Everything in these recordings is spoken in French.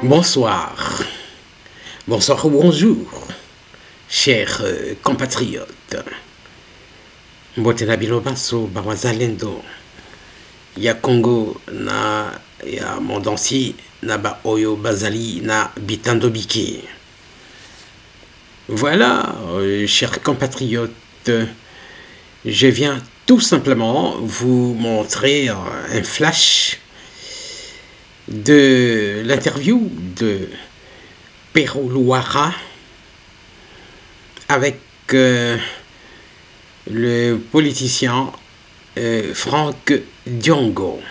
Bonsoir, bonsoir ou bonjour, chers compatriotes. Mbotela bilobaso bawazalendo ya Congo na ya monde entier na ba oyo bazali na bitando biki. Voilà, chers compatriotes, je viens tout simplement vous montrer un flash de l'interview de Pero Luara avec le politicien Franck Diongo.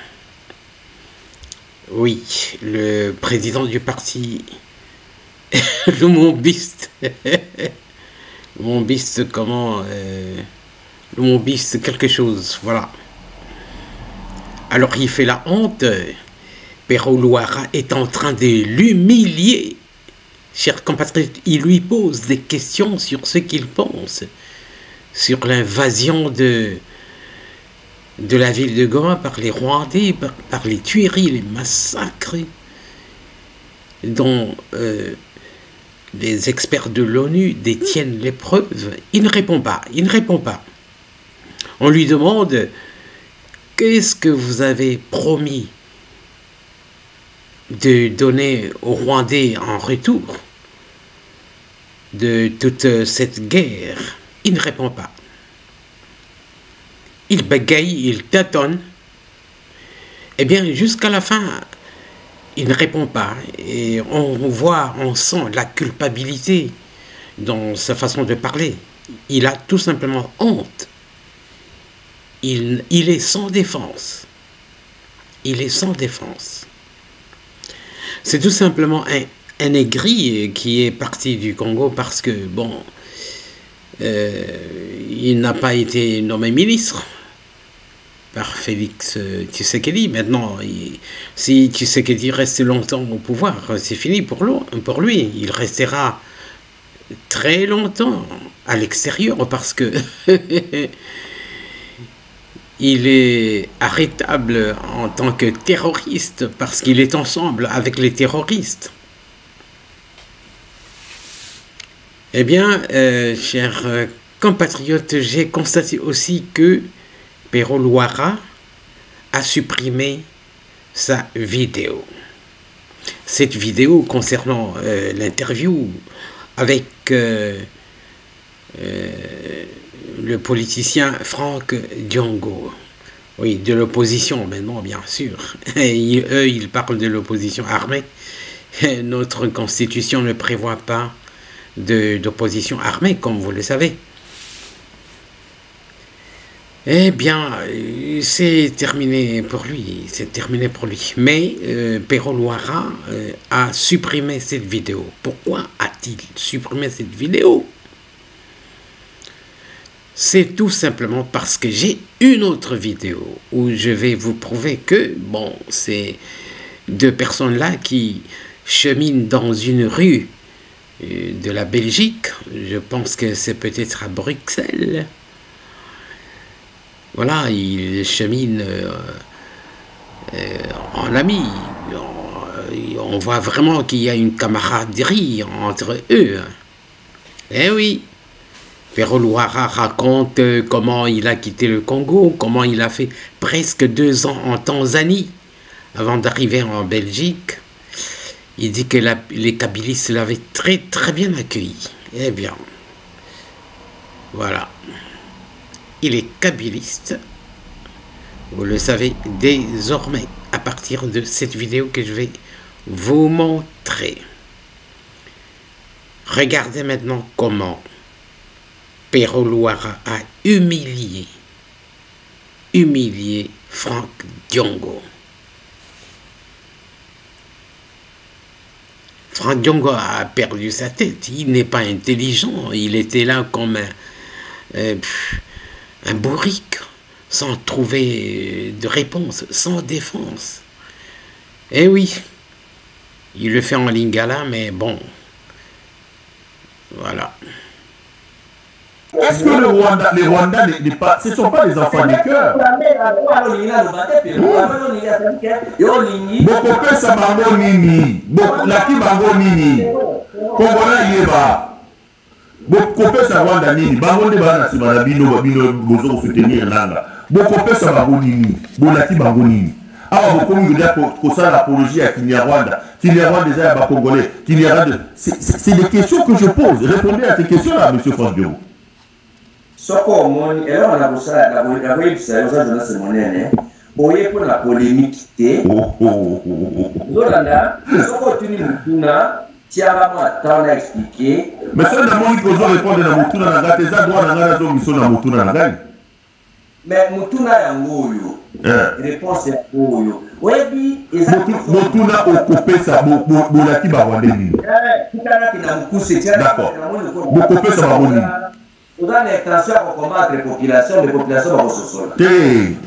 Oui, le président du parti Lumumbiste. Lumumbiste, comment Lumumbiste quelque chose, voilà. Alors il fait la honte. Pero Luara est en train de l'humilier. Chers compatriotes, il lui pose des questions sur ce qu'il pense, sur l'invasion de la ville de Goma par les Rwandais, par les tueries, les massacres dont les experts de l'ONU détiennent les preuves. Il ne répond pas, il ne répond pas. On lui demande « Qu'est-ce que vous avez promis de donner aux Rwandais en retour de toute cette guerre ?» Il ne répond pas. Il bégaye, il tâtonne. Eh bien, jusqu'à la fin, il ne répond pas. Et on sent la culpabilité dans sa façon de parler. Il a tout simplement honte. Il est sans défense. Il est sans défense. C'est tout simplement un aigri qui est parti du Congo parce que, bon, il n'a pas été nommé ministre par Félix Tshisekedi. Maintenant, si Tshisekedi reste longtemps au pouvoir, c'est fini pour lui. Il restera très longtemps à l'extérieur parce que il est arrêtable en tant que terroriste parce qu'il est ensemble avec les terroristes. Eh bien, chers compatriotes, j'ai constaté aussi que Pero Luara a supprimé sa vidéo. Cette vidéo concernant l'interview avec le politicien Franck Diongo, oui, de l'opposition maintenant, bien sûr. Et eux, ils parlent de l'opposition armée. Et notre constitution ne prévoit pas d'opposition armée, comme vous le savez. Eh bien, c'est terminé pour lui, c'est terminé pour lui. Mais Pero Luara a supprimé cette vidéo. Pourquoi a-t-il supprimé cette vidéo? C'est tout simplement parce que j'ai une autre vidéo où je vais vous prouver que, bon, c'est deux personnes là qui cheminent dans une rue de la Belgique. Je pense que c'est peut-être à Bruxelles. Voilà, ils cheminent en amis. On voit vraiment qu'il y a une camaraderie entre eux. Eh oui. Pero Luara raconte comment il a quitté le Congo, comment il a fait presque 2 ans en Tanzanie avant d'arriver en Belgique. Il dit que les Kabylistes l'avaient très très bien accueilli. Eh bien, voilà. Il est kabyliste, vous le savez désormais, à partir de cette vidéo que je vais vous montrer. Regardez maintenant comment Pero Luara a humilié Franck Diongo. Franck Diongo a perdu sa tête, il n'est pas intelligent, il était là comme un bourrique, sans trouver de réponse, sans défense. Eh oui, il le fait en lingala, mais bon, voilà. Est-ce que les Rwandais ce ne sont pas les enfants du cœur? Bokopesa bango nini? Laki bango nini? Congolais yeba. Bokopesa Rwanda nini? Bango nde bana sima na bino bozo soutenir nanga. Bokopesa bango nini? Bolaki bango nini? Ah, beaucoup de gens qui ont l'apologie à Kinyarwanda, Kinyarwanda déjà à Congolais, Kinyarwanda. C'est des questions que je pose. Répondez à ces questions-là, M. Fangio. Soko moni, et là on a besoin la pour la polémique. Lolanda, soko tuni mutuna, tiara ma tana expliquer. Mais ça n'a pas besoin de répondre à mutuna na gate, ça doit na gate zo miso na mutuna na gate. Mais mutuna ya ngoyo. Réponse ya ngoyo. Webi mutuna okopesa bolaki ba Rwandais. Kitana kina mukuse tiara. D'accord. Bokopesa ba Rwandais. Vous avez l'intention à combattre les populations vont se soler.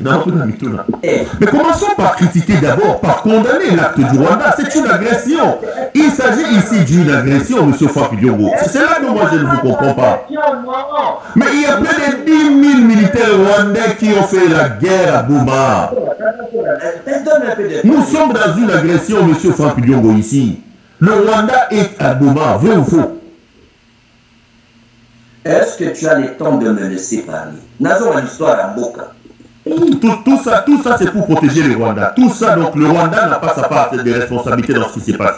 Mais commençons par critiquer d'abord, par condamner l'acte du Rwanda. C'est une agression. Il s'agit ici d'une agression, M. Fapidiongo. C'est là que moi je ne vous comprends pas. Mais il y a près de 10 000 militaires rwandais qui ont fait la guerre à Goma. Nous sommes dans une agression, M. Fapidiongo, ici. Le Rwanda est à Goma, vrai ou faux? Est-ce que tu as le temps de me laisser parler? N'avons l'histoire à Mboka. Tout ça c'est pour protéger le Rwanda. Tout ça, donc le Rwanda n'a pas sa part de responsabilité dans ce qui se passe.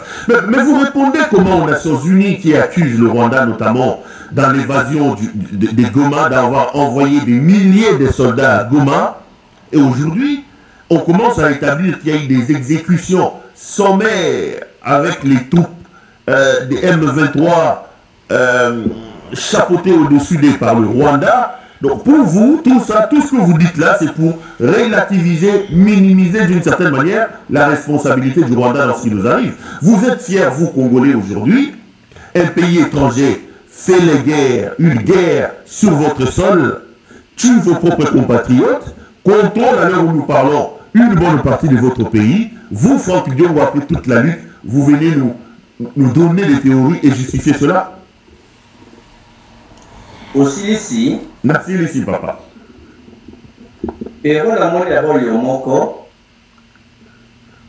Mais vous répondez comment aux Nations Unies qui accusent le Rwanda, notamment dans l'évasion de Goma, d'avoir envoyé des milliers de soldats à Goma. Et aujourd'hui, on commence à établir qu'il y a eu des exécutions sommaires avec les troupes des M23 chapeauté au-dessus par le Rwanda. Donc pour vous, tout ça, tout ce que vous dites là, c'est pour relativiser, minimiser d'une certaine manière la responsabilité du Rwanda dans ce qui nous arrive. Vous êtes fiers, vous Congolais aujourd'hui, un pays étranger fait les guerres, une guerre sur votre sol, tue vos propres compatriotes, contrôle à l'heure où nous parlons une bonne partie de votre pays. Vous, Franck Diongo, après toute la lutte, vous venez nous donner des théories et justifier cela. Aussi ici. Merci ici, papa. Et on a montré d'abord le moko.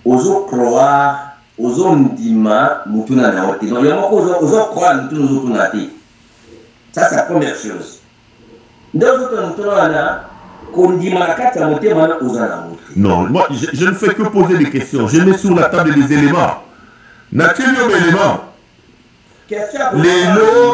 Ozo croire, ozo ndima, mutuna na oti. Donc le moko ozo croire mutuna ozo tunati. Ça c'est la première chose. Deux autres mutuna na kondima na kati ya moté mana ozo na oti. Non, moi je ne fais que poser des questions. Je mets sur la table des éléments. N'a-t-il éléments?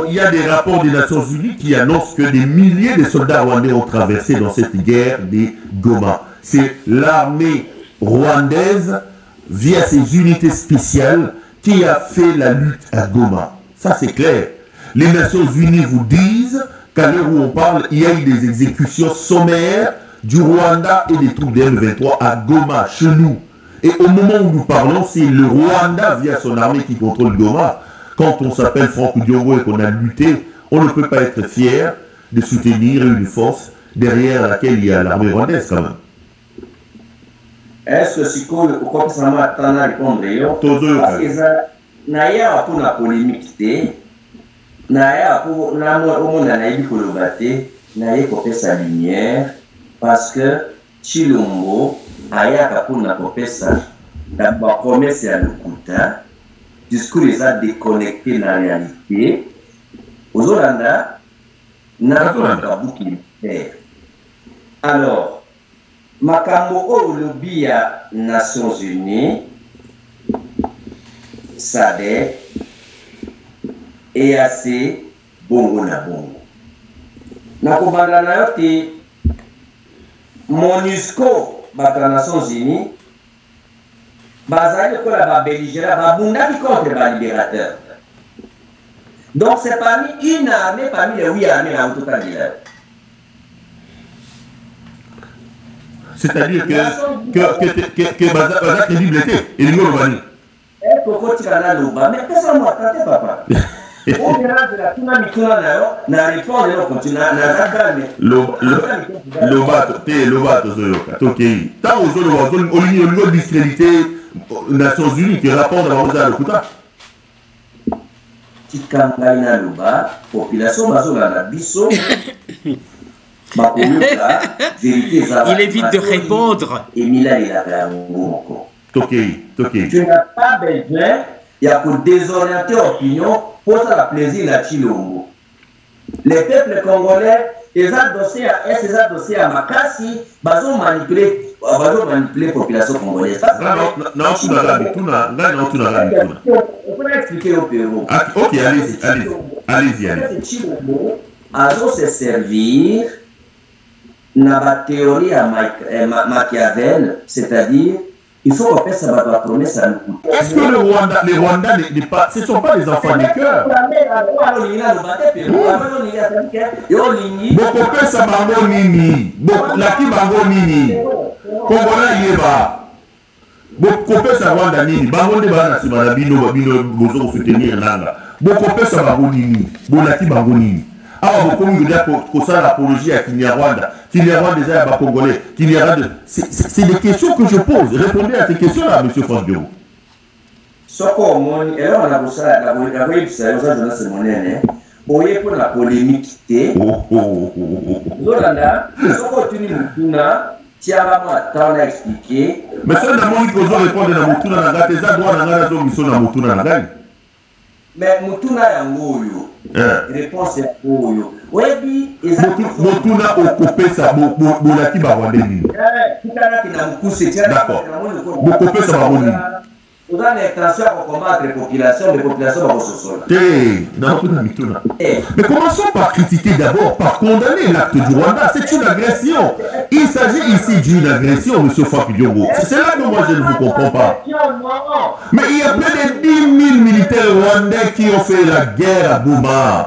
Il y a des rapports des Nations Unies qui annoncent que des milliers de soldats rwandais ont traversé dans cette guerre des Goma. C'est l'armée rwandaise, via ses unités spéciales, qui a fait la lutte à Goma. Ça c'est clair. Les Nations Unies vous disent qu'à l'heure où on parle, il y a eu des exécutions sommaires du Rwanda et des troupes des M23 à Goma, chez nous. Et au moment où nous parlons, c'est le Rwanda, via son armée, qui contrôle Goma. Quand on s'appelle Franck Diongo et qu'on a lutté, on ne peut pas être fier de soutenir une force derrière laquelle il y a l'armée rwandaise quand même. Est-ce que si on peut seulement attendre à répondre? Parce que ça n'a pas pour la polémique, n'a pas pour sa lumière, parce que Chilombo a pour la promesse à l'Okuta. Discours les a déconnectés de la réalité. Aux Hollandais, n'a pas bouclier. Alors, Makambo au lobby à Nations Unies, SADC, EAC, Bongo na Bongo. Nakobanda na yote, MONUSCO, bata Nations Unies, bazali ko la belligérant babundaki contre les libérateurs. Donc c'est parmi une armée, parmi les 8 armées en total. C'est-à-dire que Bazak est libre l'été, et le Mali. Et pourquoi tu as là mais qu'est-ce que moi t'attends papa? On vient de la tuna mituna na réponse et on continue na calme. Lobato zoyoka. Tokei. Tant aux autres au niveau discrédité Nations Unies qui répondent à la Lokuta. Tikambaina loba population bazola na biso Il évite de répondre. Tu n'as pas besoin, il y a pour désorienter l'opinion pour ça le plaisir la Chilombo. Les peuples congolais, ils ont dossier à Makassi, ils ont manipulé la population congolaise. Non, tu on peut expliquer au Pérou. Ok, allez-y. Ils se servir dans la théorie à Machiavel, c'est-à-dire il faut qu'on fasse sa promesse à nous. Est-ce que les Rwandais ce ne sont pas des enfants de cœur? Bokopesa bango nini? Laki bango nini? Congolais yeba. Bokopesa Rwanda nini? Bango nde bana sima na bino bozo soutenir nanga. Bokopesa bango nini? Bolaki bango nini? Alors, vous pouvez dire que ça l'apologie à Kinyarwanda des Arabes congolais, c'est des questions que je pose. Répondez à ces questions-là, M. Franck Diogo. La polémique. Mais ça, d'abord, il faut répondre à Moutouna Naga, tes droits à Moutouna. Mais Moutouna Yangoyo. Réponse est pour eux. Motuna okopesa bolaki barwandeni. D'accord. Bokopesa barwandeni. Vous avez l'intention à combattre les populations vont se soler. Mais commençons par critiquer d'abord, par condamner l'acte du Rwanda. C'est une agression. Il s'agit ici d'une agression, M. Franck Diogo. C'est là que moi je ne vous comprends pas. Mais il y a plus de 10 000 militaires rwandais qui ont fait la guerre à Goma.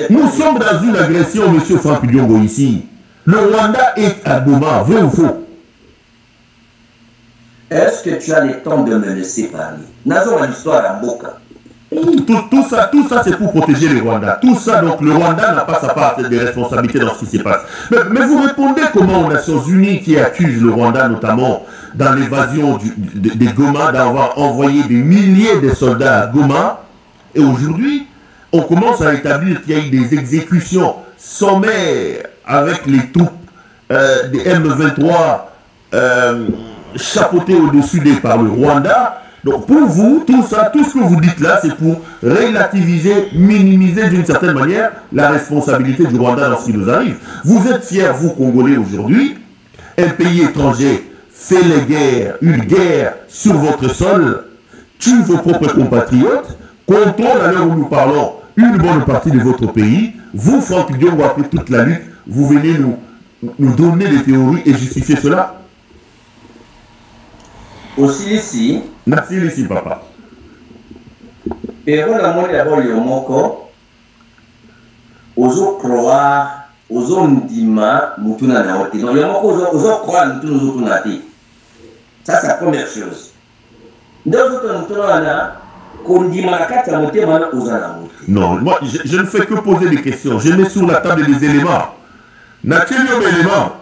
Nous sommes dans une agression, M. Franck Diogo, ici. Le Rwanda est à Goma, vrai ou faux? Est-ce que tu as le temps de me laisser parler? Nous avons l'histoire à Mboka. Tout ça c'est pour protéger le Rwanda. Tout ça, donc le Rwanda n'a pas sa part de responsabilité dans ce qui se passe. Mais vous répondez comment aux Nations Unies qui accusent le Rwanda, notamment dans l'évasion des Goma, d'avoir envoyé des milliers de soldats à Goma. Et aujourd'hui, on commence à établir qu'il y a eu des exécutions sommaires avec les troupes des M23 chapeauté au-dessus par le Rwanda. Donc pour vous, tout ça, tout ce que vous dites là, c'est pour relativiser, minimiser d'une certaine manière la responsabilité du Rwanda dans ce qui nous arrive. Vous êtes fiers, vous Congolais aujourd'hui, un pays étranger fait une guerre sur votre sol, tue vos propres compatriotes, contrôle à l'heure où nous parlons une bonne partie de votre pays. Vous, Franck Diogo, après toute la lutte, vous venez nous donner des théories et justifier cela. Aussi ici. Merci ici, papa. Et on a montré d'abord le moko. Ozo croire, ozo ndima, mutuna na hote. Donc le moko ozo croire mutuna ozo tunati. Ça c'est la première chose. Deux mutuna na kondima na kati ya mote mana ozo na mote. Non, moi je ne fais que poser des questions. Je mets sur la table des éléments. N'a-t-il éléments?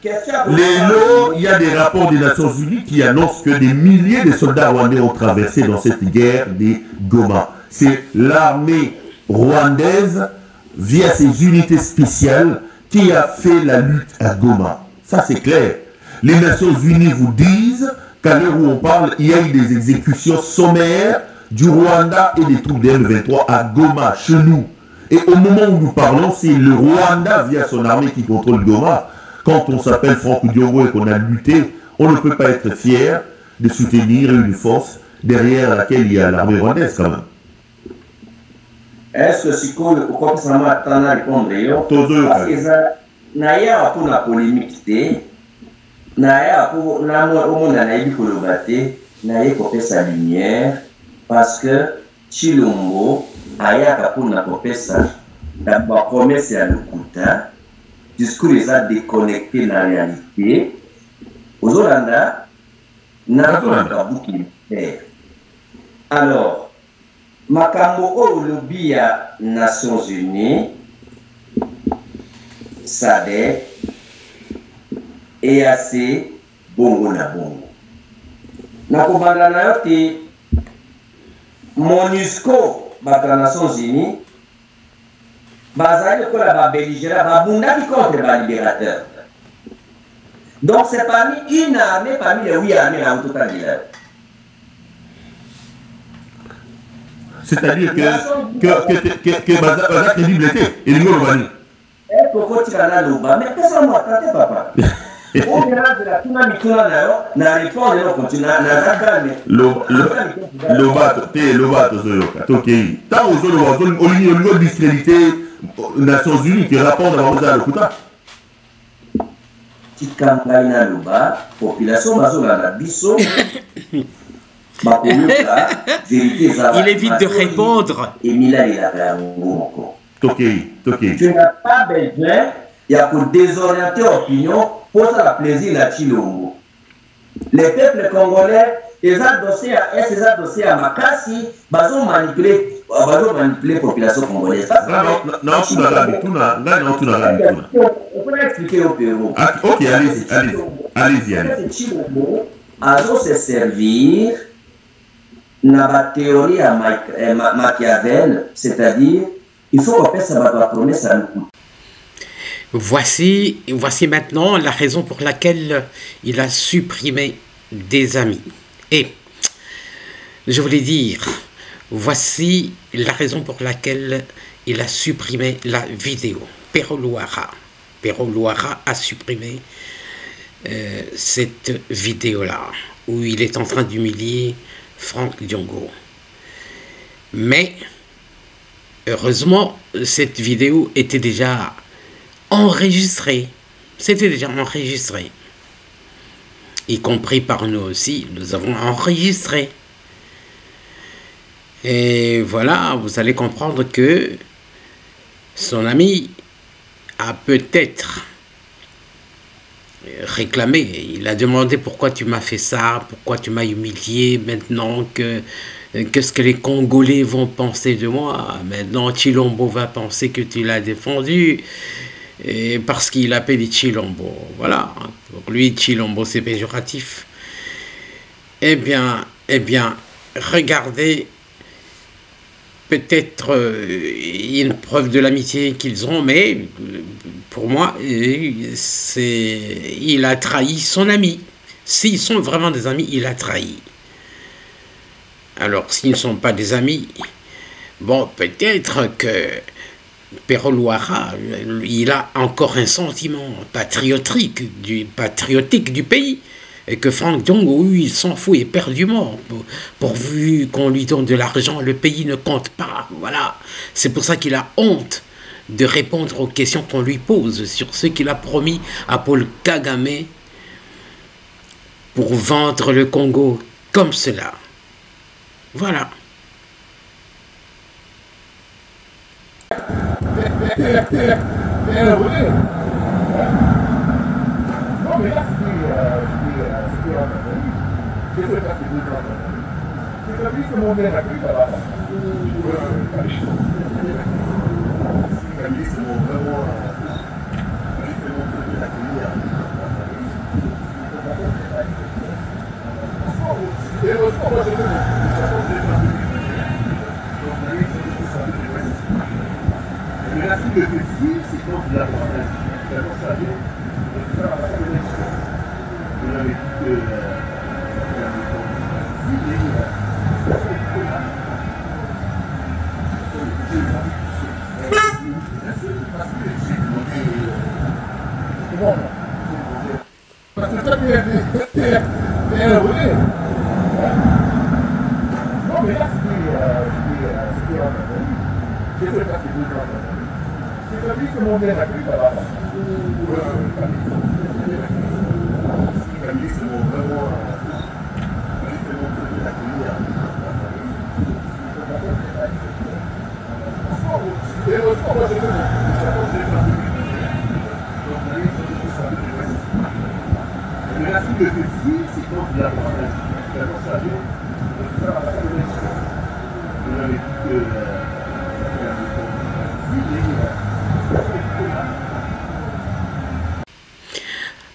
Il y a des rapports des Nations Unies qui annoncent que des milliers de soldats rwandais ont traversé dans cette guerre des Goma. C'est l'armée rwandaise, via ses unités spéciales, qui a fait la lutte à Goma. Ça, c'est clair. Les Nations Unies vous disent qu'à l'heure où on parle, il y a eu des exécutions sommaires du Rwanda et des troupes des M23 à Goma, chez nous. Et au moment où nous parlons, c'est le Rwanda, via son armée, qui contrôle Goma. Quand on s'appelle Franck Diogo et qu'on a lutté, on ne peut pas être fier de soutenir une force derrière laquelle il y a l'armée rwandaise quand même. Est-ce que si on ça m'a attendre à répondre? Parce que ça n'a pas pour la polémique, n'a pas pour la monde a dit pour le battre, n'a pas pour sa lumière, parce que Chilombo a pas pour la ça, d'abord promesse à l'Okuta. Discours les a déconnectés de la réalité. Aux Hollandais, n'a pas beaucoup de faire. Alors, Makambo au lobby à Nations Unies, SADC, EAC, Bongo na Bongo. Na kobanda na yote, MONUSCO, bata Nations Unies, bazali kola belligérant babundaki contre libérateur. Donc c'est parmi une armée, parmi les 8 armées en tout cas. C'est-à-dire que Baza crédible était, et lui on va dire. Pourquoi tu as l'oba? Mais qu'est-ce qu'on m'a traité, papa? On vient de la tuna mituna na réponse de continue na calme. Loba tozoyoka. Tant aux autres on lui discrédité Nations Unies qui répondent à Maouza Lokuta. Tikangai na loba population bazolanda biso. Il évite de répondre. Tu n'as pas besoin de désorienter l'opinion pour faire plaisir à Chilombo. Les peuples congolais, ils ont dossier à S, ils ont dossier à Makassi, ils ont manipulé la population congolaise. Non, tu n'as on peut expliquer au Pérou. Ok, allez-y. Chilombo a se servir dans la théorie à Machiavel, c'est-à-dire il faut qu'on fasse sa promesse à nous. Voici maintenant la raison pour laquelle il a supprimé des amis. Et je voulais dire, voici la raison pour laquelle il a supprimé la vidéo. Pero Luara a supprimé cette vidéo-là, où il est en train d'humilier Franck Diongo. Mais, heureusement, cette vidéo était déjà enregistrée. C'était déjà enregistré. Y compris par nous aussi, nous avons enregistré. Et voilà, vous allez comprendre que son ami a peut-être réclamé, il a demandé pourquoi tu m'as fait ça, pourquoi tu m'as humilié, maintenant qu'est-ce que les Congolais vont penser de moi, maintenant Chilombo va penser que tu l'as défendu, et parce qu'il appelle Chilombo, voilà, pour lui Chilombo c'est péjoratif. Eh bien, regardez, peut-être une preuve de l'amitié qu'ils ont, mais pour moi, il a trahi son ami. S'ils sont vraiment des amis, il a trahi. Alors, s'ils ne sont pas des amis, bon, peut-être que Pero Luara, il a encore un sentiment patriotique du pays. Et que Franck Diongo, il s'en fout éperdument. Pourvu qu'on lui donne de l'argent, le pays ne compte pas. Voilà. C'est pour ça qu'il a honte de répondre aux questions qu'on lui pose sur ce qu'il a promis à Paul Kagame pour vendre le Congo comme cela. Voilà.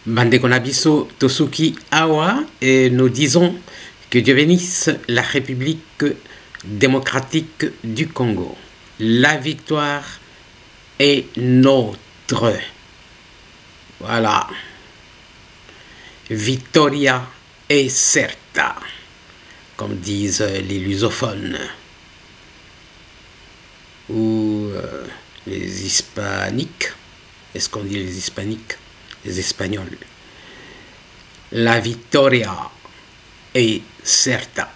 Bande Konabiso Tosuki Awa, et nous disons que Dieu bénisse la République démocratique du Congo. La victoire est notre. Voilà. Vittoria est certa, comme disent les lusophones ou les hispaniques. Est-ce qu'on dit les hispaniques? Les espagnols. La vittoria est certa.